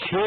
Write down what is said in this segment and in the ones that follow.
6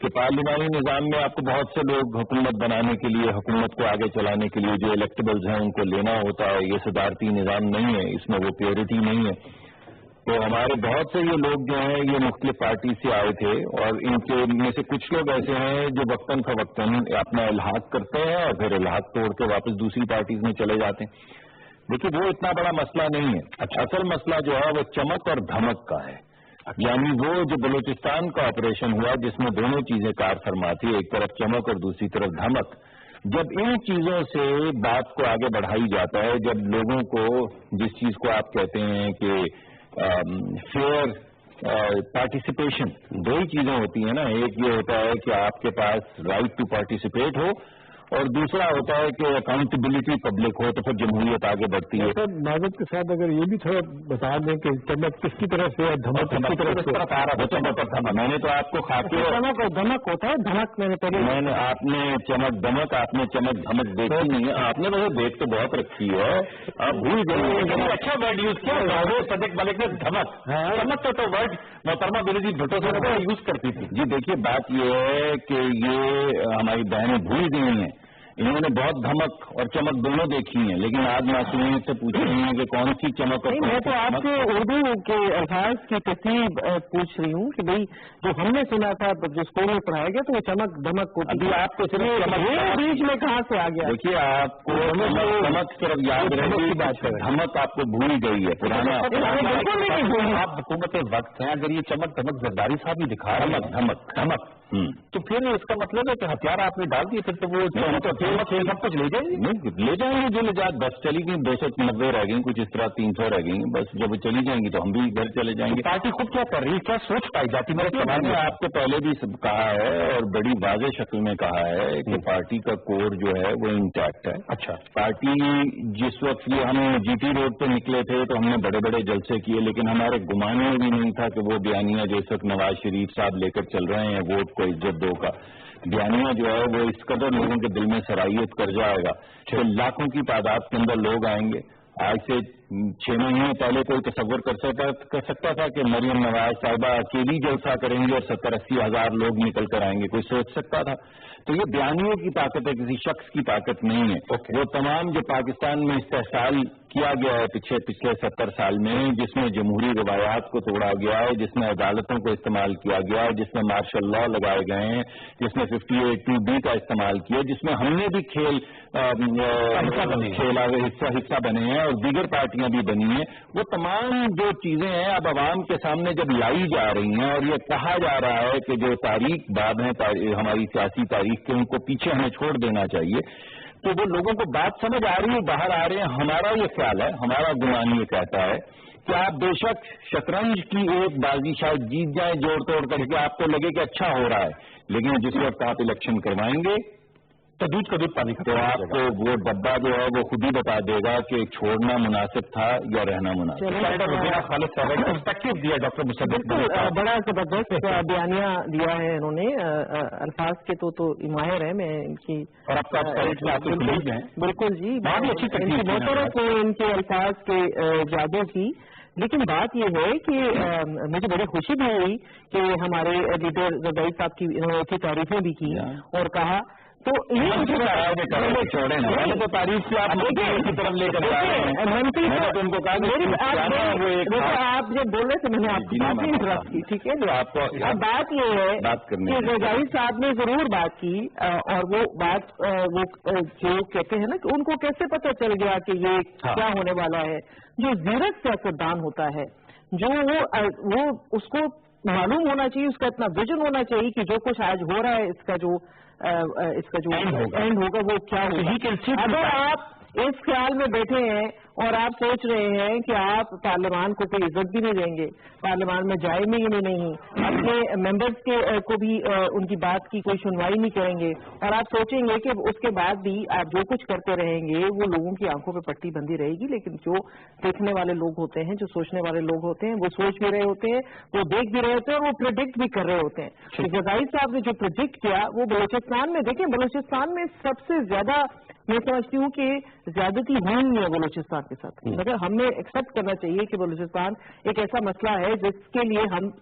کہ پارلیمانی نظام میں آپ کو بہت سے لوگ حکومت بنانے کے لیے، حکومت کو آگے چلانے کے لیے جو الیکٹیبلز ہیں ان کو لینا ہوتا ہے. یہ صدارتی نظام نہیں ہے، اس میں وہ پیورٹی نہیں ہے. تو ہمارے بہت سے یہ لوگ جو ہیں یہ مختلف پارٹی سے آئے تھے، اور ان کے میں سے کچھ لوگ ایسے ہیں جو وقتاً فوقتاً اپنا الحاق کرتے ہیں اور پھر الحاق توڑ کے واپس دوسری پارٹیز میں چلے جاتے ہیں. لیکن وہ اتنا بڑا مسئلہ نہیں ہے. اصل مسئلہ جو ہے وہ چمک اور دھمک کا ہے. یعنی وہ جو بلوچستان کا آپریشن ہوا جس میں دونوں چیزیں کار فرما تھی، ایک طرف چمک اور دوسری طرف دھمک. جب ان چیزوں سے بات کو آگے بڑھائی جاتا ہے، جب لوگوں کو جس چیز کو آپ کہتے ہیں کہ فیئر پارٹیسپیشن، دو ہی چیزیں ہوتی ہیں نا. ایک یہ ہوتا ہے کہ آپ کے پاس رائٹ ٹو پارٹیسپیٹ ہو، اور دوسرا ہوتا ہے کہ اکاؤنٹیبلٹی پبلک ہو، تو پھر جمہوریت آگے بڑھتی ہے. سر معذرت کے ساتھ اگر یہ بھی تھوڑا بتا دیں کہ چمک کس کی طرف سے ہے، دھمک کس کی طرف سے؟ میں نے تو آپ کو خاکے چمک اور دھمک ہوتا ہے. دھمک میں نے آپ نے چمک دھمک، آپ نے چمک دھمک دیکھی نہیں ہے. آپ نے ویسے دیکھ تو بہت رکھی ہے، آپ بھول گئے. اچھا ورڈ یوز کیا صدیق ملک نے، دھمک. چمک تو ورڈ محترمہ بینظیر بھٹو سے یوز کرتی تھی. جی دیکھیے بات یہ ہے کہ یہ ہماری بہنیں بھول گئی ہیں. انہوں نے بہت دھمک اور چمک دونوں دیکھی ہیں، لیکن آج معصومیت سے پوچھ رہی ہیں کہ کون سی چمک. اور میں تو آپ سے اردو کے الفاظ کی ترتیب پوچھ رہی ہوں کہ بھئی جو ہم نے سنا تھا جو اسکول میں پڑھایا گیا تو وہ چمک دھمک ہوتی ہے. آپ کو صرف بیچ میں کہاں سے آ گیا؟ دیکھیے آپ کو چمک صرف یاد رہے گی، بات ہے دھمک آپ کو بھول گئی ہے. پرانا آپ حکومت وقت ہیں، اگر یہ چمک دھمک زرداری صاحب ہی دکھا رہے ہیں دھمک دھمک تو پھر اس کا مطلب ہے کہ ہتھیار آپ نے ڈال دیے، پھر تو وہ سب کچھ لے جائیں گے. لے جائیں گے جو لے جائے. بس چلی گئی 290 رہ گئی، کچھ اس طرح 300 رہ گئی. بس جب چلی جائیں گی تو ہم بھی گھر چلے جائیں گے. پارٹی خود کیا کر رہی ہے، کیا سوچ پائی جاتی؟ میں نے آپ کو پہلے بھی کہا ہے اور بڑی واضح شکل میں کہا ہے کہ پارٹی کا کور جو ہے وہ انٹیکٹ ہے. اچھا پارٹی جس وقت یہ ہم جی ٹی روڈ پہ نکلے تھے تو ہم نے بڑے بڑے جلسے کیے، لیکن ہمارے گمان میں بھی نہیں تھا کہ وہ بیانیہ جو اس وقت نواز شریف صاحب لے کر چل رہے ہیں ووٹ کو عزت دو کا بیانیہ جو ہے وہ اس قدر لوگوں کے دل میں سرائیت کر جائے گا کہ لاکھوں کی تعداد کے اندر لوگ آئیں گے. آج سے 6 مہینے پہلے کوئی تصور کر سکتا تھا کہ مریم نواز صاحبہ اکیلی جلسہ کریں گے اور 70-80 ہزار لوگ نکل کر آئیں گے؟ کوئی سوچ سکتا تھا؟ تو یہ بیانیوں کی طاقت ہے، کسی شخص کی طاقت نہیں ہے. وہ تمام جو پاکستان میں استحصال کیا گیا ہے پچھلے 70 سال میں، جس میں جمہوری روایات کو توڑا گیا ہے، جس میں عدالتوں کو استعمال کیا گیا ہے، جس میں مارشل لا لگائے گئے ہیں، جس میں 58(2)B کا استعمال کیا، جس میں ہم نے بھی حصہ بنے ہیں اور دیگر پارٹیاں بھی بنی ہیں، وہ تمام جو چیزیں ہیں اب عوام کے سامنے جب لائی جا رہی ہیں اور یہ کہا جا رہا ہے کہ جو تاریخ باب ہیں ہماری سیاسی تاریخ کے، ان کو پیچھے ہمیں چھوڑ دینا چاہیے، تو وہ لوگوں کو بات سمجھ آ رہی ہے، باہر آ رہے ہیں. ہمارا یہ خیال ہے، ہمارا گمان یہ کہتا ہے کہ آپ بے شک شطرنج کی ایک بازی شاید جیت جائیں جوڑ توڑ کر کے، آپ کو لگے کہ اچھا ہو رہا ہے، لیکن جس وقت آپ الیکشن کروائیں گے تو دودھ کا دودھ پانی کا، تو آپ کو وہ ڈبہ جو ہے وہ خود ہی بتا دے گا کہ چھوڑنا مناسب تھا یا رہنا مناسب. دیا ڈاکٹر مصدق بڑا زبردست بیانیہ دیا ہے انہوں نے. الفاظ کے تو ماہر ہیں میں ان کی، اور آپ کا بالکل جی اچھی محترم ان کے الفاظ کے جادو کی. لیکن بات یہ ہے کہ مجھے بڑی خوشی بھی ہوئی کہ ہمارے لیڈر زرداری صاحب کی انہوں نے تعریفیں بھی کی اور کہا تو تعریف سے آپ کی طرف لے کر آپ جب بول رہے تھے میں نے آپ کی بات انٹرپٹ کی، ٹھیک ہے. اب بات یہ ہے کہ زرداری صاحب نے ضرور بات کی، اور وہ بات وہ جو کہتے ہیں نا کہ ان کو کیسے پتہ چل گیا کہ یہ کیا ہونے والا ہے. جو زیرک سیاستدان ہوتا ہے، جو وہ اس کو معلوم ہونا چاہیے، اس کا اتنا ویژن ہونا چاہیے کہ جو کچھ آج ہو رہا ہے اس کا جو اینڈ ہوگا وہ کیا ہوگا. اگر آپ اس خیال میں بیٹھے ہیں اور آپ سوچ رہے ہیں کہ آپ پارلیمان کو کوئی عزت بھی نہیں دیں گے، پارلیمان میں جائیں گے نہیں، اپنے ممبرز کو بھی ان کی بات کی کوئی سنوائی نہیں کریں گے، اور آپ سوچیں گے کہ اس کے بعد بھی آپ جو کچھ کرتے رہیں گے وہ لوگوں کی آنکھوں پہ پٹی بندھی رہے گی. لیکن جو دیکھنے والے لوگ ہوتے ہیں، جو سوچنے والے لوگ ہوتے ہیں، وہ سوچ بھی رہے ہوتے ہیں، وہ دیکھ بھی رہے ہوتے ہیں، اور وہ پریڈکٹ بھی کر رہے ہوتے ہیں. زرداری صاحب نے جو پریڈکٹ کیا وہ بلوچستان میں، دیکھیں بلوچستان میں سب سے زیادہ میں سمجھتی ہوں کہ زیادتی ہوئی ہے بلوچستان کے ساتھ، مگر ہم نے ایکسپٹ کرنا چاہیے کہ بلوچستان ایک ایسا مسئلہ ہے جس کے لیے ہم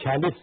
46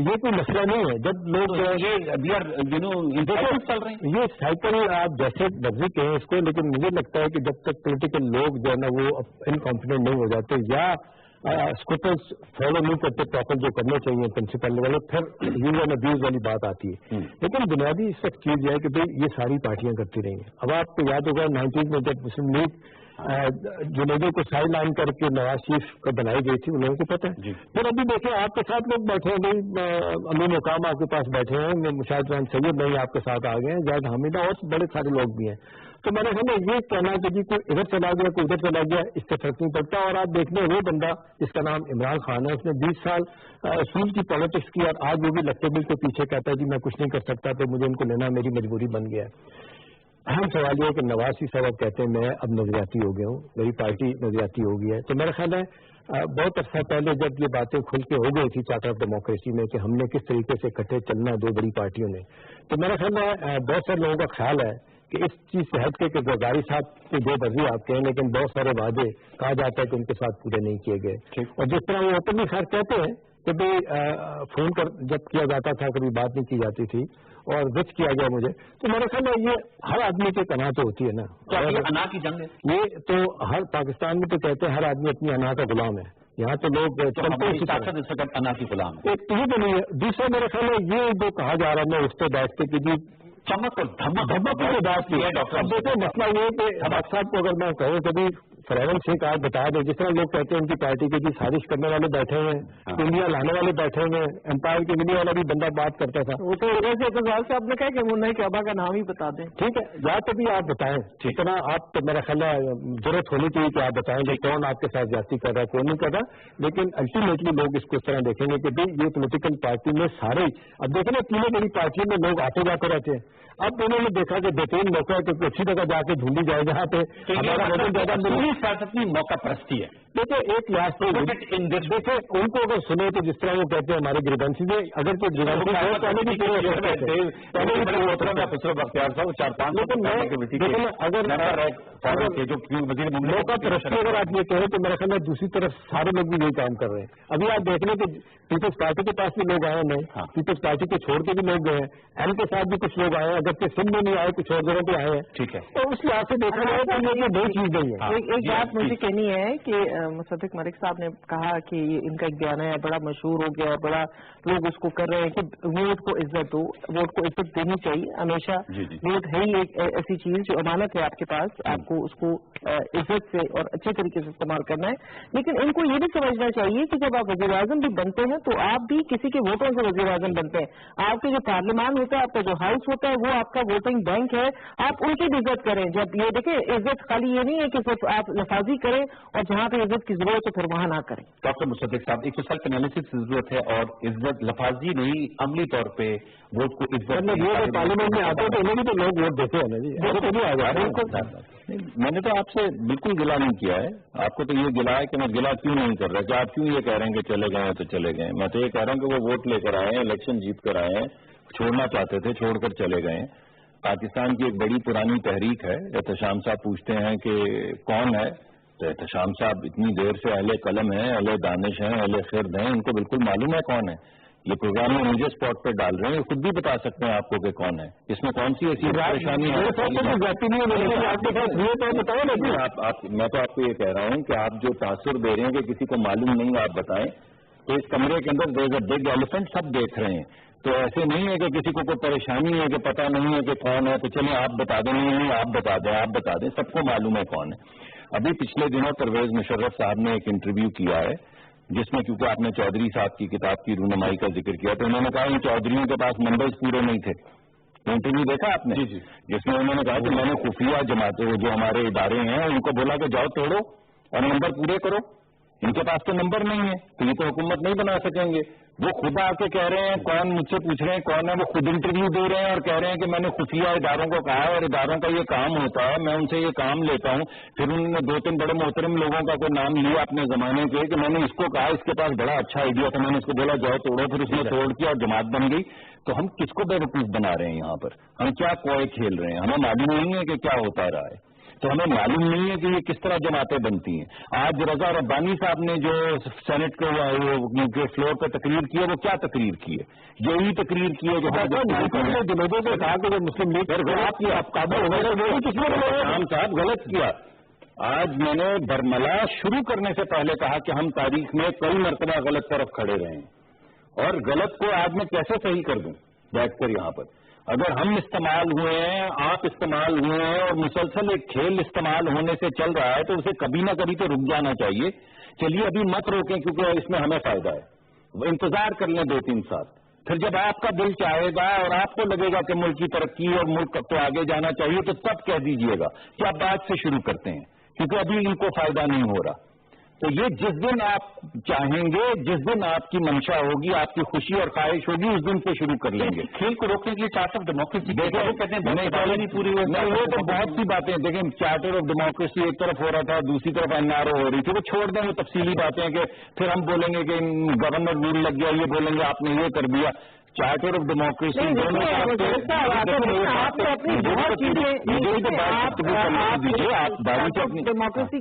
یہ کوئی مسئلہ نہیں ہے. جب لوگ چل رہے ہیں یہ سائیکل آپ جیسے مرضی کہیں اس کو، لیکن مجھے لگتا ہے کہ جب تک پولیٹیکل لوگ جو ہے نا وہ انکانفیڈنٹ نہیں ہو جاتے یا اسکوپرس فالو نہیں کرتے پراپر جو کرنے چاہیے پرنسپل والے، پھر یوز اینڈ ابیوز والی بات آتی ہے. لیکن بنیادی اس وقت چیز یہ ہے کہ بھائی یہ ساری پارٹیاں کرتی رہی ہیں. اب آپ کو یاد ہوگا 90 میں جب مسلم لیگ جنیدوں کو سائڈ لائن کر کے نواز شریف کو بنائی گئی تھی، ان لوگوں کو پتہ ہے. پھر ابھی دیکھیں آپ کے ساتھ لوگ بیٹھے ہیں، امین مقام آپ کے پاس بیٹھے ہیں، مشاہد رحمان سید نہیں آپ کے ساتھ آ گئے ہیں، جاہد حمیدہ اور بڑے سارے لوگ بھی ہیں. تو میں نے کہا یہ کہنا کہ جی کوئی ادھر چلا گیا کوئی ادھر چلا گیا اس سے فرق نہیں پڑتا. اور آپ دیکھ لیں وہ بندہ جس کا نام عمران خان ہے، اس نے 20 سال اصول کی پالیٹکس کی، اور آج وہ بھی لگتے بل کے پیچھے کہتا ہے جی میں کچھ نہیں کر سکتا تو مجھے ان کو لینا میری مجبوری بن گیا ہے. اہم سوال یہ ہے کہ نواز شریف صاحب کہتے ہیں میں اب نظریاتی ہو گیا ہوں، میری پارٹی نظریاتی ہو گئی ہے. تو میرا خیال ہے بہت عرصہ پہلے جب یہ باتیں کھل کے ہو گئی تھی چارٹر آف ڈیموکریسی میں کہ ہم نے کس طریقے سے اکٹھے چلنا ہے دو بڑی پارٹیوں نے، تو میرا خیال ہے بہت سارے لوگوں کا خیال ہے کہ اس چیز سے ہٹ کے کہ زرداری صاحب کے جو مرضی آپ کہیں، لیکن بہت سارے وعدے کہا جاتا ہے کہ ان کے ساتھ پورے نہیں کیے گئے. اور جس طرح وہ اوپنلی خیر کہتے ہیں کہ بھائی فون کر جب کیا جاتا تھا کبھی بات نہیں کی جاتی تھی اور وچ کیا گیا مجھے، تو میرا خیال ہے یہ ہر آدمی کی انا تو ہوتی ہے نا. انا کی جنگ ہے یہ تو ہر پاکستان میں تو کہتے ہیں ہر آدمی اپنی انا کا غلام ہے. یہاں تو لوگ انا کی غلام ہے. ایک تو یہ تو نہیں ہے. دوسرا میرا خیال ہے یہ جو کہا جا رہا ہے میں اس پہ بیٹھ کے کہ جی چمک اور دھمک کی بات کی ہے ڈاکٹر. اب دیکھیں مسئلہ یہ ہے کہ ڈاکٹر صاحب کو اگر میں کہوں کبھی فراون سنگھ آج بتا دیں جس طرح لوگ کہتے ہیں ان کی پارٹی کے جی سازش کرنے والے بیٹھے ہوئے ہیں، انڈیا لانے والے بیٹھے ہوئے ہیں، امپائر کے ملنے والا بھی بندہ بات کرتا تھا. وہ تو اعتزال صاحب نے کہا کہ منہ کے ابا کا نام ہی بتا دیں. ٹھیک ہے یا تو بھی آپ بتائیں جس طرح آپ تو میرا خیال ہے ضرورت ہونی چاہیے کہ آپ بتائیں کہ کون آپ کے ساتھ زیادتی کر رہا ہے کون نہیں کر رہا. لیکن الٹیمیٹلی لوگ اس کو اس طرح دیکھیں گے کہ بھائی یہ پولیٹیکل پارٹی میں سارے اب دیکھیں نا تینوں بڑی پارٹیوں میں لوگ آتے جاتے رہتے ہیں. اب انہوں نے دیکھا کہ بہترین موقع ہے کہ اچھی جگہ جا کے ڈھونڈی جائے جہاں پہ ہمارا وزن زیادہ اپنی موقع پرستی ہے. دیکھیں ایک لحاظ سے دیکھیں ان کو اگر سنے تو جس طرح وہ کہتے ہیں ہمارے گریوینسی میں اگر کوئی گریوینسی ہے پہلے بھی موقع پرستی اگر آپ یہ کہیں تو میرا خیال ہے دوسری طرف سارے لوگ بھی یہی کام کر رہے ہیں. ابھی آپ دیکھ لیں کہ پیپلز پارٹی کے پاس بھی لوگ آئے ہیں، پیپلز پارٹی کو چھوڑ کے بھی لوگ گئے ہیں، ایم کے ساتھ بھی کچھ لوگ آئے ہیں، اگرچہ سندھ میں نہیں آئے کچھ اور جگہوں پہ آئے ہیں. ٹھیک ہے تو اس لحاظ سے دیکھا جائے تو یہ نئی چیز نہیں ہے. ایک بات مجھے کہنی ہے کہ مصدق ملک صاحب نے کہا کہ ان کا ایک بیان ہے بڑا مشہور ہو گیا اور بڑا لوگ اس کو کر رہے ہیں کہ ووٹ کو عزت دو، ووٹ کو عزت دینی چاہیے ہمیشہ. ووٹ ہے ہی ایک ایسی چیز جو امانت ہے آپ کے پاس، آپ کو اس کو عزت سے اور اچھے طریقے سے استعمال کرنا ہے. لیکن ان کو یہ بھی سمجھنا چاہیے کہ جب آپ وزیر اعظم بھی بنتے ہیں تو آپ بھی کسی کے ووٹوں سے وزیر اعظم بنتے ہیں. آپ کے جو پارلیمان ہوتا ہے، آپ کا جو ہاؤس ہوتا ہے، وہ آپ کا ووٹنگ بینک ہے، آپ ان کی بھی عزت کریں. جب یہ دیکھیں عزت خالی یہ نہیں ہے کہ صرف آپ لفاظی کریں اور جہاں پہ عزت کی ضرورت ہے پھر وہاں نہ کریں. ڈاکٹر مصدق صاحب ایک تو سیلف انالیسس کی ضرورت ہے اور عزت لفاظی نہیں عملی طور پہ ووٹ کو عزت پارلیمنٹ میں آتے ہیں تو انہیں بھی تو لوگ ووٹ دیتے ہیں نا جی. میں نے تو آپ سے بالکل گلا نہیں کیا ہے. آپ کو تو یہ گلا ہے کہ میں گلا کیوں نہیں کر رہا کہ آپ کیوں یہ کہہ رہے ہیں کہ چلے گئے تو چلے گئے. میں تو یہ کہہ رہا ہوں کہ وہ ووٹ لے کر آئے ہیں، الیکشن جیت کر آئے ہیں، چھوڑنا چاہتے تھے چھوڑ کر چلے گئے. پاکستان کی ایک بڑی پرانی تحریک ہے. احتشام صاحب پوچھتے ہیں کہ کون ہے تو احتشام صاحب اتنی دیر سے اہل قلم ہیں، اہل دانش ہیں، اہل خرد ہیں، ان کو بالکل معلوم ہے کون ہے. یہ پروگرام میں مجھے اسپاٹ پہ ڈال رہے ہیں، یہ خود بھی بتا سکتے ہیں آپ کو کہ کون ہے. اس میں کون سی ایسی پریشانی ہے؟ میں تو آپ کو یہ کہہ رہا ہوں کہ آپ جو تاثر دے رہے ہیں کہ کسی کو معلوم نہیں آپ بتائیں، تو اس کمرے کے اندر دیر از اے بگ ایلیفنٹ، سب دیکھ رہے ہیں. تو ایسے نہیں ہے کہ کسی کو کوئی پریشانی ہے کہ پتہ نہیں ہے کہ کون ہے تو چلیں آپ بتا دیں. نہیں آپ بتا دیں، آپ بتا دیں، سب کو معلوم ہے کون ہے. ابھی پچھلے دنوں پرویز مشرف صاحب نے ایک انٹرویو کیا ہے جس میں کیونکہ آپ نے چودھری صاحب کی کتاب کی رونمائی کا ذکر کیا تو انہوں نے کہا ان چودھریوں کے پاس نمبرز پورے نہیں تھے. انٹرویو دیکھا آپ نے؟ جس میں انہوں نے کہا کہ میں نے خفیہ جماعتیں جو ہمارے ادارے ہیں ان کو بولا کہ جاؤ توڑو اور نمبر پورے کرو. ان کے پاس تو نمبر نہیں ہے تو یہ تو حکومت نہیں بنا سکیں گے. وہ خود آ کے کہہ رہے ہیں کون مجھ سے پوچھ رہے ہیں کون ہے، وہ خود انٹرویو دے رہے ہیں اور کہہ رہے ہیں کہ میں نے خفیہ اداروں کو کہا ہے اور اداروں کا یہ کام ہوتا ہے، میں ان سے یہ کام لیتا ہوں. پھر انہوں نے 2-3 بڑے محترم لوگوں کا کوئی نام لیا اپنے زمانے کے کہ میں نے اس کو کہا اس کے پاس بڑا اچھا آئیڈیا تھا، میں نے اس کو بولا جاؤ توڑو، پھر اس نے توڑ کیا اور جماعت بن گئی. تو ہم کس کو بیوقوف بنا رہے ہیں یہاں پر؟ ہم کیا کوئے کھیل رہے ہیں؟ ہمیں معلوم نہیں ہے کہ کیا ہوتا رہا ہے. تو ہمیں معلوم نہیں ہے کہ یہ کس طرح جماعتیں بنتی ہیں. آج رضا ربانی صاحب نے جو سینٹ کے فلور پہ تقریر کی ہے وہ کیا تقریر کی ہے؟ یہی تقریر کی ہے جو لوگوں کو کہا کہ مسلم لیگ صاحب غلط کیا. آج میں نے برملا شروع کرنے سے پہلے کہا کہ ہم تاریخ میں کئی مرتبہ غلط طرف کھڑے رہے ہیں, اور غلط کو آج میں کیسے صحیح کر دوں بیٹھ کر یہاں پر؟ اگر ہم استعمال ہوئے ہیں, آپ استعمال ہوئے ہیں, اور مسلسل ایک کھیل استعمال ہونے سے چل رہا ہے, تو اسے کبھی نہ کبھی تو رک جانا چاہیے. چلیے ابھی مت روکیں کیونکہ اس میں ہمیں فائدہ ہے, انتظار کر لیں 2-3 سال, پھر جب آپ کا دل چاہے گا اور آپ کو لگے گا کہ ملک کی ترقی اور ملک کو آگے جانا چاہیے, تو تب کہہ دیجئے گا کہ آپ بات سے شروع کرتے ہیں, کیونکہ ابھی ان کو فائدہ نہیں ہو رہا. تو یہ جس دن آپ چاہیں گے, جس دن آپ کی منشا ہوگی, آپ کی خوشی اور خواہش ہوگی, اس دن سے شروع کر لیں گے. کھیل کو روکنے کے لیے چارٹر آف ڈیموکریسی نہیں پوری نہیں, وہ تو بہت سی باتیں دیکھیں. چارٹر آف ڈیموکریسی ایک طرف ہو رہا تھا, دوسری طرف NRO ہو رہی تھی. وہ چھوڑ دیں, وہ تفصیلی باتیں کہ پھر ہم بولیں گے کہ گورنر رول لگ گیا, یہ بولیں گے آپ نے یہ کر دیا. چارٹر آف ڈیموکریسی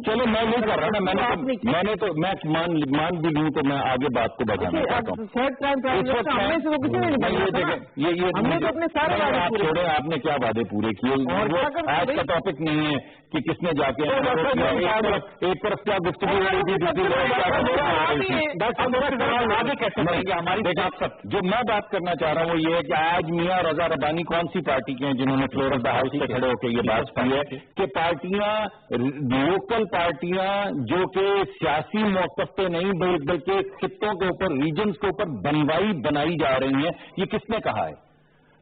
چلو میں یہ کر رہا نا, میں نے تو میں مان بھی لوں تو میں آگے بات کو بڑھانا چاہتا ہوں. چھوڑے آپ نے کیا وعدے پورے کیے, آج کا ٹاپک نہیں ہے کہ کس نے جا کے ایک طرف کیا گفتگو ہو رہی تھی. ہماری جو میں بات کرنا چاہ رہا ہوں وہ یہ ہے کہ آج میاں رضا ربانی کون سی پارٹی کے ہیں جنہوں نے فلور آف دا ہاؤس پہ کھڑے ہو کے یہ بات کی ہے کہ پارٹیاں, لوکل پارٹیاں جو کہ سیاسی موقف پہ نہیں بلکہ خطوں کے اوپر, ریجنز کے اوپر بنائی جا رہی ہیں, یہ کس نے کہا ہے؟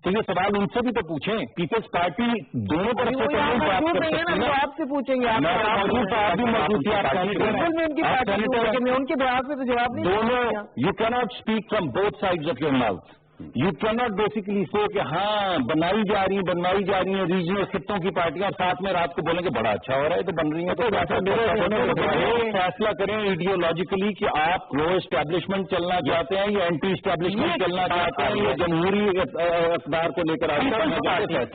تو یہ سوال ان سے بھی تو پوچھیں. پیپلز پارٹی دونوں طرف سے آپ سے پوچھیں گے, ان کے بہار سے تو جواب نہیں. دونوں you can't speak from both sides of your mouth. You can't basically سے کہ ہاں بنائی جا رہی ہیں ریجنل خطوں کی پارٹیاں, ساتھ میں رات کو بولیں کہ بڑا اچھا ہو رہا ہے تو بن رہی ہیں. تو فیصلہ کریں ایڈیولوجیکلی کہ آپ پرو اسٹیبلشمنٹ چلنا چاہتے ہیں یا اینٹی اسٹیبلشمنٹ چلنا چاہتے ہیں, یا جمہوری اقدار کو لے کر آگے بڑھنا چاہتے ہیں.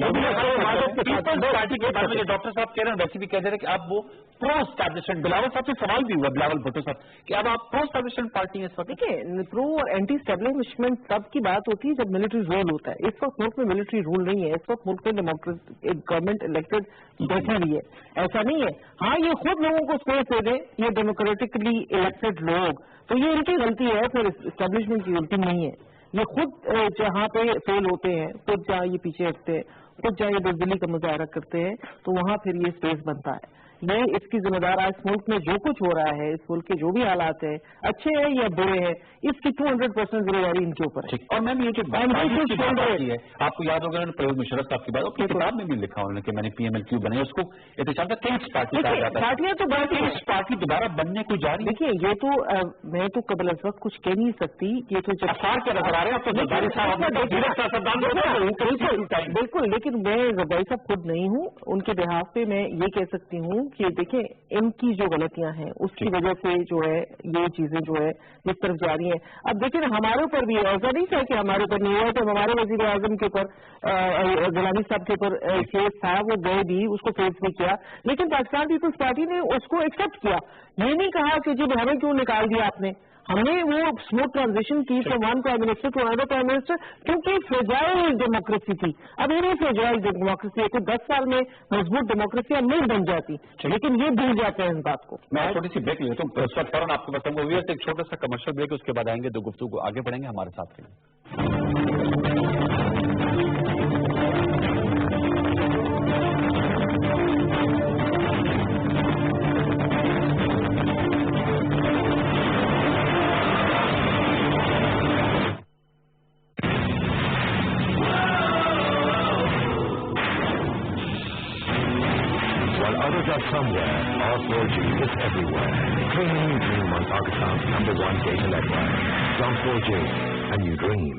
پارٹی کے بارے میں ڈاکٹر صاحب کہہ رہے ہیں, ویسے بھی کہہ دے رہے کہ آپ وہ پرو اسٹیبلشمنٹ, بلاول صاحب سے سوال بھی ہوا, بلاول بھٹو صاحب, کہ اب آپ پرو اسٹیبلشمنٹ پارٹی ہیں اس وقت. دیکھیے پرو اور اینٹی اسٹیبلشمنٹ تب کی بات ہوتی ہے جب ملٹری رول ہوتا ہے. اس وقت ملک میں ملٹری رول نہیں ہے, اس وقت ملک میں گورنمنٹ الیکٹڈ بیٹھا بھی ہے, ایسا نہیں ہے. ہاں یہ خود لوگوں کو اسپیس دے دیں, یہ ڈیموکریٹکلی الیکٹڈ لوگ, تو یہ ان کی غلطی ہے, پھر اسٹیبلشمنٹ کی غلطی نہیں ہے. یہ خود جہاں پہ فیل ہوتے ہیں, خود جہاں یہ پیچھے ہٹتے ہیں, خود جہاں یہ بزدلی کا مظاہرہ کرتے ہیں, تو وہاں پھر یہ اسپیس بنتا ہے. یہ اس کی ذمہ دار آج ملک میں جو کچھ ہو رہا ہے, اس ملک کے جو بھی حالات ہیں, اچھے ہیں یا برے ہیں, اس کی 200% ذمہ داری ان کے اوپر ہے. اور میم یہ جو ہے, آپ کو یاد ہوگا پرویز مشرف صاحب کی بات, اپنی کتاب میں بھی لکھا انہوں نے کہ میں نے PMLQ بنے, اس کو احتجاج کا کنگس پارٹی کہا جاتا ہے. پارٹیاں تو کنگس پارٹی دوبارہ بننے کو جا رہی ہے. دیکھیے یہ تو میں تو قبل از وقت کچھ کہہ نہیں سکتی, یہ تو افسار کے نظر آ رہے ہیں. بالکل, لیکن میں زرداری صاحب خود نہیں ہوں, ان کے بہاف پہ میں یہ کہہ سکتی ہوں کہ دیکھیں ان کی جو غلطیاں ہیں اس کی وجہ سے جو ہے یہ چیزیں جو ہے جس طرف جا رہی ہیں. اب دیکھیں ہمارے اوپر بھی ایسا نہیں تھا کہ ہمارے اوپر نہیں ہوا, تو ہمارے وزیر اعظم کے اوپر غلامی صاحب کے اوپر کیس تھا, وہ گئے بھی, اس کو فیس بھی کیا, لیکن پاکستان پیپلز پارٹی نے اس کو ایکسپٹ کیا. یہ نہیں کہا کہ جب ہمیں کیوں نکال دیا آپ نے, ہم نے وہ اسموتھ ٹرانزیکشن کی from one prime minister to another prime minister, کیونکہ فریجائل ڈیموکریسی تھی. اب یہ نہیں فریجائل ڈیموکریسی ہے کہ 10 سال میں مضبوط ڈیموکریسی اب نہیں بن جاتی, لیکن یہ بھول جاتے ہیں اس بات کو. میں چھوٹی سی بریک لیتا ہوں, اس وقت فوراً آپ کو بتاؤں گا. ایک چھوٹا سا کمرشل بریک, اس کے بعد آئیں گے, دو گفتگو آگے بڑھیں گے ہمارے ساتھ کے. Somewhere, R4G is everywhere. Dream a new dream on Pakistan's #1 data network. From 4G, a new dream.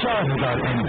4000 MB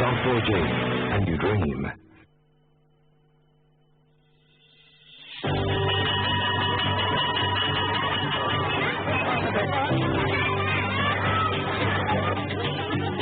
Jump 4G and you dream.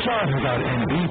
4000 MB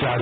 4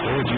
4G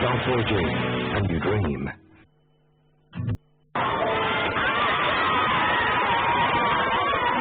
Jump 4G and you dream.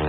2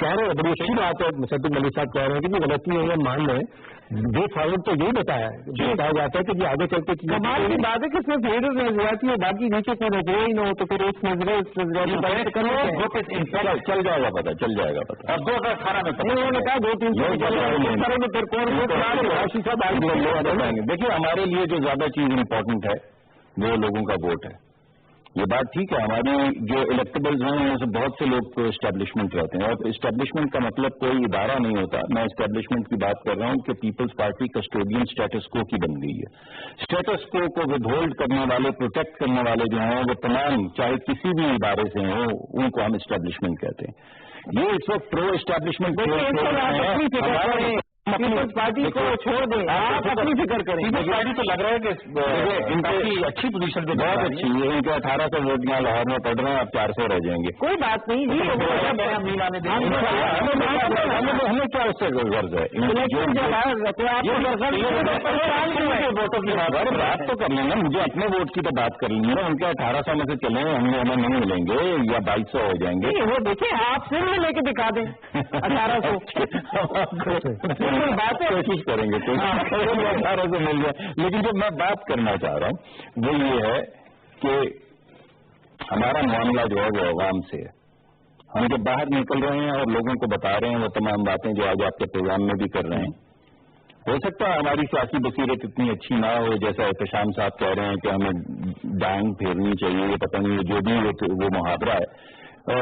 کہہ رہے ہیں بڑی اچھی بات ہے مسدد ملک صاحب کہہ رہے ہیں کہ جو غلطی ہے یہ مان لیں وے فارورڈ تو یہی بتایا ہے بتایا جاتا ہے کہ جی آگے چل کے کمال کی بات ہے کہ اس میں فیڈر نظریاتی ہے باقی نیچے کوئی نظریہ ہی نہ ہو تو پھر اس نظریے چل جائے گا پتا چل جائے گا پتا اب 2018 میں انہوں نے کہا 2-3 دیکھیے ہمارے لیے جو زیادہ چیز امپورٹنٹ ہے وہ لوگوں کا ووٹ ہے. یہ بات ٹھیک ہے ہماری جو الیکٹیبلز ہیں ان میں سے بہت سے لوگ اسٹیبلشمنٹ رہتے ہیں اور اسٹیبلشمنٹ کا مطلب کوئی ادارہ نہیں ہوتا. میں اسٹیبلشمنٹ کی بات کر رہا ہوں کہ پیپلز پارٹی کسٹوڈین اسٹیٹس کو کی بن گئی ہے. اسٹیٹس کو ود ہولڈ کرنے والے پروٹیکٹ کرنے والے جو ہیں وہ تمام چاہے کسی بھی ادارے سے ہوں ان کو ہم اسٹیبلشمنٹ کہتے ہیں. یہ اس وقت پرو اسٹیبلشمنٹ پیپلز پارٹی کو چھوڑ دیں آپ اپنی فکر کریں. پیپلز پارٹی تو لگ رہا ہے کہ ان کی اچھی پوزیشن پہ بہت اچھی ہے. ان کے 1800 ووٹ یہاں لاہور میں پڑ رہے ہیں اب 400 رہ جائیں گے. کوئی بات نہیں ہمیں کیا اس سے غرض ہے ووٹوں کی بات تو کر لیں نا. مجھے اپنے ووٹ کی تو بات کر لیں گے. ان کے 1800 میں سے چلیں ہمیں نہیں ملیں گے یا 2200 ہو جائیں گے. وہ دیکھیں آپ سر میں لے کے دکھا دیں 1800 بات کوشش کریں گے 1800 سے مل جائے. لیکن جو میں بات کرنا چاہ رہا ہوں وہ یہ ہے کہ ہمارا معاملہ جو ہے وہ عوام سے ہے. ہم جب باہر نکل رہے ہیں اور لوگوں کو بتا رہے ہیں وہ تمام باتیں جو آج آپ کے پروگرام میں بھی کر رہے ہیں. ہو سکتا ہے ہماری سیاسی بصیرت اتنی اچھی نہ ہو جیسا احتشام صاحب کہہ رہے ہیں کہ ہمیں ڈانگ پھیرنی چاہیے. یہ پتہ نہیں جو بھی وہ محاورہ ہے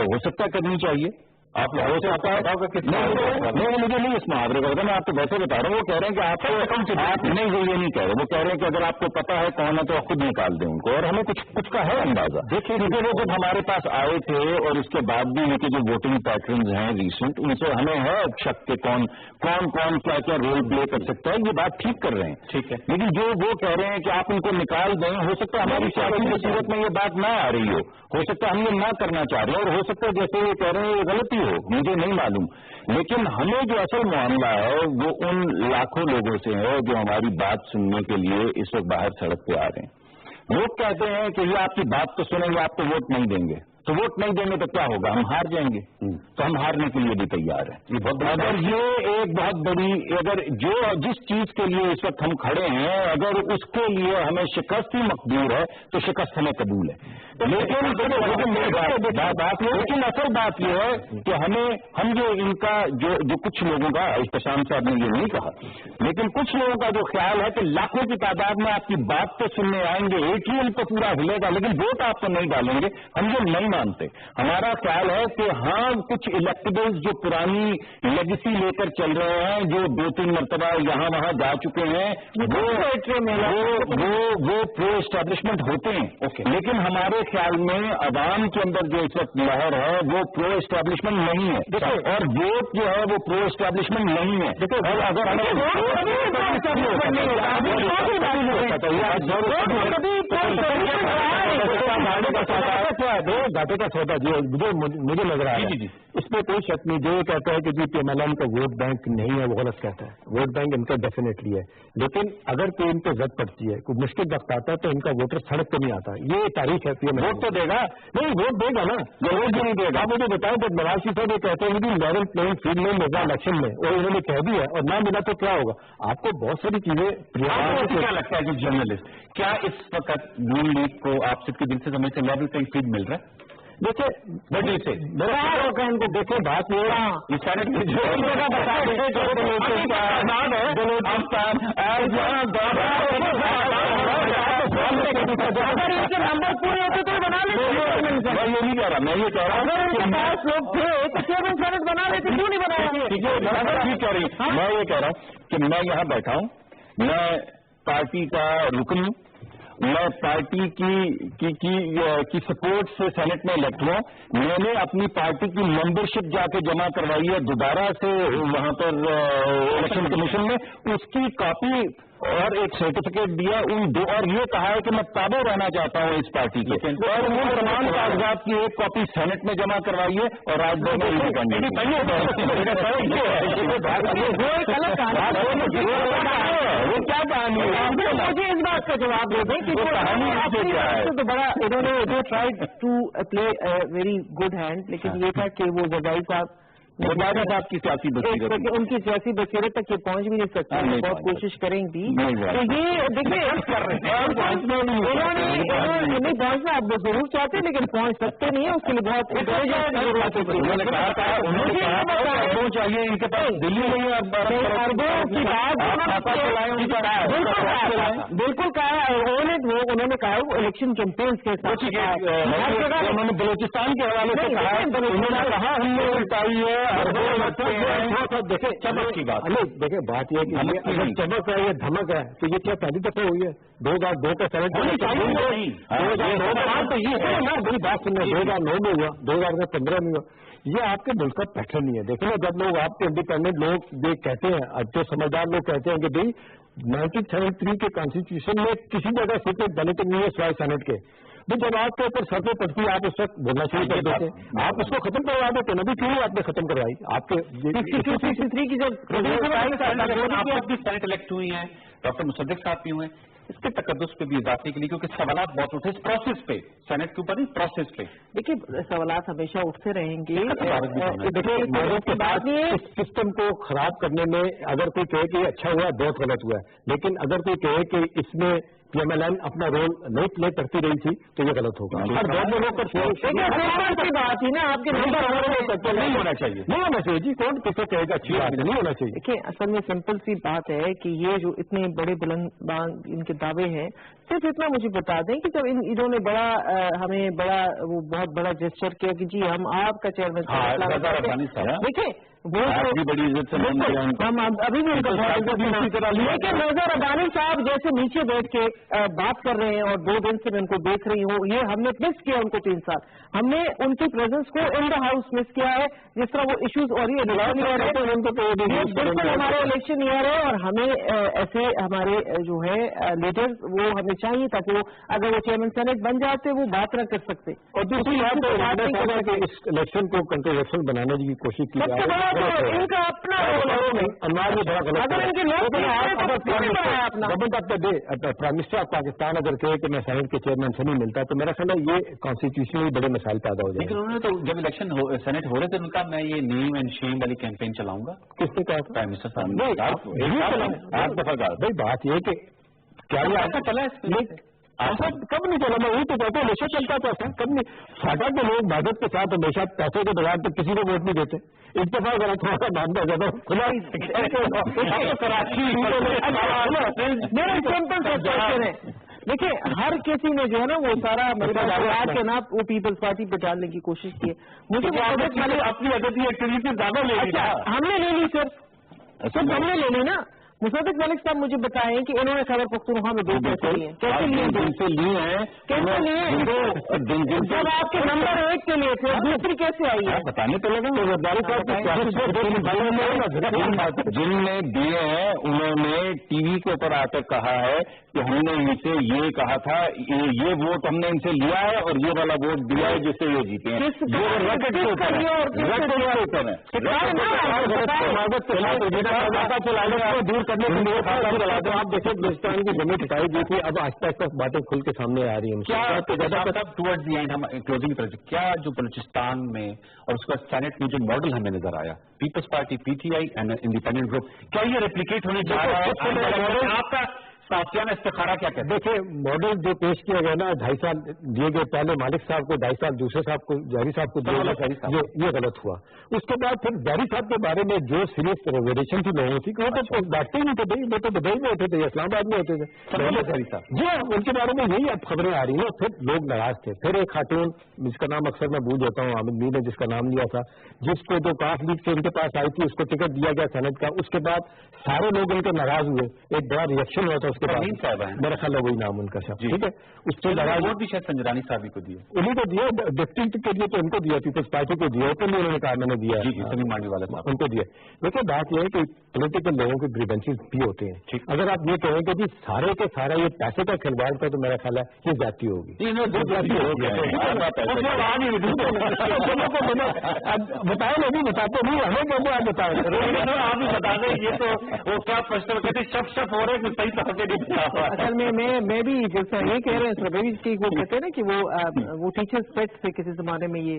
ہو سکتا ہے کرنی چاہیے. آپ ہو سکتا ہے نہیں مجھے نہیں اس محاورے کا میں آپ کو ویسے بتا رہا ہوں. وہ کہہ رہے ہیں کہ آپ نہیں یہ نہیں کہہ رہے. وہ کہہ رہے ہیں کہ اگر آپ کو پتا ہے کون ہے تو آپ خود نکال دیں ان کو. اور ہمیں کچھ کا ہے اندازہ. دیکھیے وہ جب ہمارے پاس آئے تھے اور اس کے بعد بھی ان کے جو ووٹنگ پیٹرنز ہیں ریسنٹ ان سے ہمیں ہے شک کہ کون کیا کیا رول پلے کر سکتا ہے. یہ بات ٹھیک کر رہے ہیں ٹھیک ہے. لیکن جو وہ کہہ رہے ہیں کہ آپ ان کو نکال دیں ہو سکتا ہے ہماری سیاسی بصیرت میں یہ بات نہ آ رہی ہو سکتا ہے ہم یہ نہ کرنا چاہ رہے ہیں اور ہو سکتا ہے جیسے یہ کہہ رہے ہیں یہ غلطی ہو مجھے نہیں معلوم. لیکن ہمیں جو اصل معاملہ ہے وہ ان لاکھوں لوگوں سے ہے جو ہماری بات سننے کے لیے اس وقت باہر سڑک پہ آ رہے ہیں. لوگ کہتے ہیں کہ یہ آپ کی بات تو سنیں گے آپ کو ووٹ نہیں دیں گے. تو ووٹ نہیں دیں گے تو کیا ہوگا ہم ہار جائیں گے. تو ہم ہارنے کے لیے بھی تیار ہیں. اگر یہ ایک بہت بڑی اگر جس چیز کے لیے اس وقت ہم کھڑے ہیں اگر اس کے لیے ہمیں شکست ہی مقدور ہے تو شکست ہمیں قبول ہے. لیکن اصل بات یہ ہے کہ ہم جو ان کا جو کچھ لوگوں کا احتشام صاحب نے یہ نہیں کہا لیکن کچھ لوگوں کا جو خیال ہے کہ لاکھوں کی تعداد میں آپ کی بات تو سننے آئیں گے ایک ہی ان کو پورا ہلے گا لیکن ووٹ آپ کو نہیں ڈالیں گے. ہم یہ نہیں مانتے. ہمارا خیال ہے کہ ہاں کچھ الیکٹیبلز جو پرانی لیگیسی لے کر چل رہے ہیں جو 2-3 مرتبہ یہاں وہاں جا چکے ہیں وہ پرو اسٹیبلشمنٹ ہوتے ہیں. لیکن ہمارے خیال میں عوام کے اندر جو اس وقت لہر ہے وہ پرو اسٹیبلشمنٹ نہیں ہے اور ووٹ جو ہے وہ پرو اسٹیبلشمنٹ نہیں ہے. گھاٹے کا سودا مجھے لگ رہا ہے اس میں کوئی شک نہیں. جو یہ کہتا ہے کہ جی پی ایم ایل ایم کا ووٹ بینک نہیں ہے وہ غلط کہتا ہے. ووٹ بینک ان کا ڈیفینیٹلی ہے لیکن اگر کوئی ان پہ زد پڑتی ہے کوئی مشکل وقت آتا ہے تو ان کا ووٹر سڑک پہ نہیں آتا. یہ تاریخ ہے پی ایم ووٹ تو دے گا نہیں ووٹ دے گا نا ووٹ بھی نہیں دے گا. مجھے بتاؤ جب نواز شریف صاحب یہ کہتے ہیں کہ لیول پلئنگ فیلڈ میں ملا الیکشن میں اور انہوں نے کہہ دیا اور نہ ملا تو کیا ہوگا. آپ کو بہت ساری چیزیں کیا لگتا ہے کہ جرنلسٹ کیا اس وقت نون لیگ کو آپ سب کے دل سے سمجھتے لیول پلئنگ فیلڈ مل رہا ہے؟ دیکھیں بڑی سے ان کو دیکھیں بات یہ نہیں کہہ رہا میں یہ کہہ رہا ہوں میں یہ کہہ رہا ہوں کہ میں یہاں بیٹھا ہوں میں پارٹی کا رکن ہوں. میں پارٹی کی سپورٹ سے سینٹ میں الیکٹ ہوا. میں نے اپنی پارٹی کی ممبرشپ جا کے جمع کروائی ہے دوبارہ سے وہاں پر الیکشن کمیشن میں. اس کی کاپی اور ایک سرٹیفکیٹ دیا اور یہ کہا ہے کہ میں تابع رہنا چاہتا ہوں اس پارٹی کے اور وہ تمام کاغذات کی ایک کاپی سینٹ میں جمع کروائیے اور آج میں وہ کیا کہانی ہے مجھے اس بات کا جواب دے دیں کہ تو بڑا انہوں نے try to play very good hand لیکن یہ تھا کہ وہ جزائی صاحب آپ کی سیاسی بصیرت ان کی سیاسی بصیرت تک یہ پہنچ بھی نہیں سکتے، بہت کوشش کریں گی تو یہ دیکھیں نہیں پہنچنا آپ ضرور چاہتے ہیں لیکن پہنچ سکتے نہیں ہیں، اس کے لیے بہت چاہیے ان کے پاس دلی میں بالکل کہا انہوں نے کہا وہ الیکشن کیمپینس کے ساتھ انہوں نے بلوچستان کے حوالے سے کہا ہم نے اٹھائی ہے دیکھیں چمک کی بات دیکھیں بات یہ کہ اگر چمک ہے یا دھمک ہے تو یہ کیا پہلی دفعہ ہوئی ہے 2002 کا سینٹ تو یہ ہے نا بڑی بات سننا 2009 میں ہوا 2015 میں ہوا، یہ آپ کے ملک کا پیٹرن نہیں ہے. دیکھیں نا جب لوگ آپ کے انڈیپینڈنٹ لوگ یہ کہتے ہیں، جو سمجھدار لوگ کہتے ہیں کہ بھائی 1973 کے کانسٹیٹیوشن میں کسی جگہ سیٹیں بیلٹنگ نہیں ہے سوائے سینٹ کے، جب آپ کے اوپر سر پہ پڑتی ہے آپ اس وقت بولنا شروع کر دیتے ہیں، آپ اس کو ختم کروا دیتے ہیں. ابھی کیوں آپ نے ختم کروائی؟ آپ کے 63 کی جب سینٹ الیکٹ ہوئی ہیں، ڈاکٹر مصدق صاحب بھی ہوئے، اس کے تقدس پہ بھی اضافے کے لیے کیونکہ سوالات بہت اٹھے اس پروسیس پہ، سینٹ کے اوپر نہیں پروسیس پہ. دیکھیے سوالات ہمیشہ اٹھتے رہیں گے. دیکھیے سسٹم کو خراب کرنے میں اگر کوئی کہے کہ یہ اچھا ہوا بہت غلط ہوا ہے، لیکن اگر کوئی کہے کہ اس میں پی ایم ایل این اپنا رول نہیں پلے کرتی رہی تھی تو یہ غلط ہوگا. ہر دور میں لوگ بات ہی نا آپ کے نہیں ہونا چاہیے، نہیں ہونا چاہیے جی، کون کس کو کہے گا اچھی بات نہیں ہونا چاہیے. دیکھیے اصل میں سمپل سی بات ہے کہ یہ جو اتنے بڑے بلند ان کے دعوے ہیں، صرف اتنا مجھے بتا دیں کہ جب انہوں نے ہمیں بہت بڑا جسچر کیا کہ جی ہم آپ کا چیئرمین، دیکھیں وہ بڑی عزت سے ہم ابھی بھی ان کا لیکن رضا ربانی صاحب جیسے نیچے بیٹھ کے بات کر رہے ہیں اور 2 دن سے میں ان کو دیکھ رہی ہوں، یہ ہم نے مس کیا ان کو 3 سال، ہم نے ان کی پریزنس کو ان دا ہاؤس مس کیا ہے. جس طرح وہ ایشوز اور یہ ہمارے الیکشن ایئر ہے اور ہمیں ایسے ہمارے جو ہے لیڈرز وہ ہمیں چاہیے تاکہ وہ اگر وہ چیئرمین سینٹ بن جاتے وہ بات نہ کر سکتے. اور دوسری بات اس الیکشن کو کنٹروورشل بنانے کی کوشش کی ان کا اپنا پرائم منسٹر آف پاکستان اگر کہے کہ میں سینٹ کے چیئرمین سے نہیں ملتا تو میرا خیال ہے یہ کانسٹیٹیوشنلی بڑے مسائل پیدا ہو جائیں. لیکن انہوں نے تو جب الیکشن سینٹ ہو رہے تھے ان کا میں یہ نیم اینڈ شیم والی کیمپین چلاؤں گا. کس نے کہا پرائم منسٹر صاحب بھائی بات یہ کہ کیا یہ آپ کا چلا ہے کب نہیں چلا؟ میں وہی تو کہتا ہوں ہمیشہ چلتا تھا سر، کب نہیں فاٹا کے لوگ بھاجپ کے ساتھ ہمیشہ پیسے کے بغیر تو کسی کو ووٹ نہیں دیتے. اتفاق اگر تھوڑا سا معاملہ زیادہ کھلا دیکھیے ہر کسی نے جو ہے نا وہ سارا کے نام وہ پیپلز پارٹی پہ ڈالنے کی کوشش کی ہے. مجھے اپنی عددی ایکٹیویٹی زیادہ لے لی. ہم نے لے لی سر، ہم نے لے لی نا. مصدق ملک صاحب مجھے بتائیں کہ انہوں نے خیبر پختونخوا میں 2 پیسے لیے ہیں، کیسے لیے جب آپ کے نمبر 1 کے لیے تھے دوسری کیسے آئی ہے بتانے تو لگا. جن نے دیے ہیں انہوں نے ٹی وی کے اوپر آ کر کہا ہے کہ ہم نے ان سے یہ کہا تھا یہ ووٹ ہم نے ان سے لیا ہے اور یہ والا ووٹ دیا ہے جس سے یہ جیتے ہیں. دور کرنے کے لیے آپ دیکھیں بلوچستان کی زمین ٹھکائی گئی تھی، اب آہستہ آہستہ باتیں کھل کے سامنے آ رہی ہیں. ٹوورڈ دی اینڈ ہم کلوزنگ پر کیا جو بلوچستان میں اور اس کا سینٹ میں جو ماڈل ہمیں نظر آیا people's party P T I and independent group, کیا یہ ریپلیکیٹ ہونے جا رہا ہے؟ آپ کا صافیانہ استخارہ کیا کہتے ہیں؟ دیکھیں ماڈل جو پیش کیا گیا نا 2.5 سال دیے گئے، پہلے مالک صاحب کو 2.5 سال، دوسرے صاحب کو جوہری صاحب کو یہ غلط ہوا. اس کے بعد پھر جوہری صاحب کے بارے میں جو سیریس ریزرویشن تھی لوگوں کی وہ تو بیٹھتے ہی نہیں تھے، وہ تو دبئی میں ہوتے تھے، اسلام آباد میں ہوتے تھے جی ہاں، ان کے بارے میں یہی اب خبریں آ رہی ہیں. پھر لوگ ناراض تھے. پھر ایک خاتون جس کا نام اکثر میں بھول جاتا ہوں، عامد میر نے جس کا نام لیا تھا، جس کو جو کاف لیگ سے ان کے پاس آئی تھی اس کو ٹکٹ دیا گیا سینٹ کا. اس کے بعد سارے لوگ ان کے ناراض ہوئے، ایک بڑا ریئیکشن ہوا تھا اس کے بعد. میرا خیال ہے وہی نام ان کا شاید ٹھیک ہے. اس سے ووٹ بھی شاید سنجرانی صاحب کو دیا، انہیں کو دیا ڈپٹی کے لیے تو ان کو دیا، پیپلز پارٹی کو دیا، اوپن انہوں نے کہا میں نے دیا ماننے والا ان کو دیا. دیکھیں بات یہ ہے کہ پولیٹیکل لوگوں کے گریونسز بھی ہوتے ہیں. اگر آپ یہ کہیں کہ جی سارے کے سارا یہ پیسے کا کھلواڑ تھا تو میرا خیال ہے یہ جاتی ہوگی. بتائیں نہیں بتاتے نہیں ہمیں کہتے آپ بتائیں آپ ہی بتا دیں. یہ تو وہ کیا پرشن کہتے شپ شپ ہو رہے ہیں صحیح طرح سے نہیں. اصل میں بھی جیسا یہ کہہ رہے ہیں وہ کہتے ہیں نا کہ وہ ٹیچرز پیٹ تھے کسی زمانے میں. یہ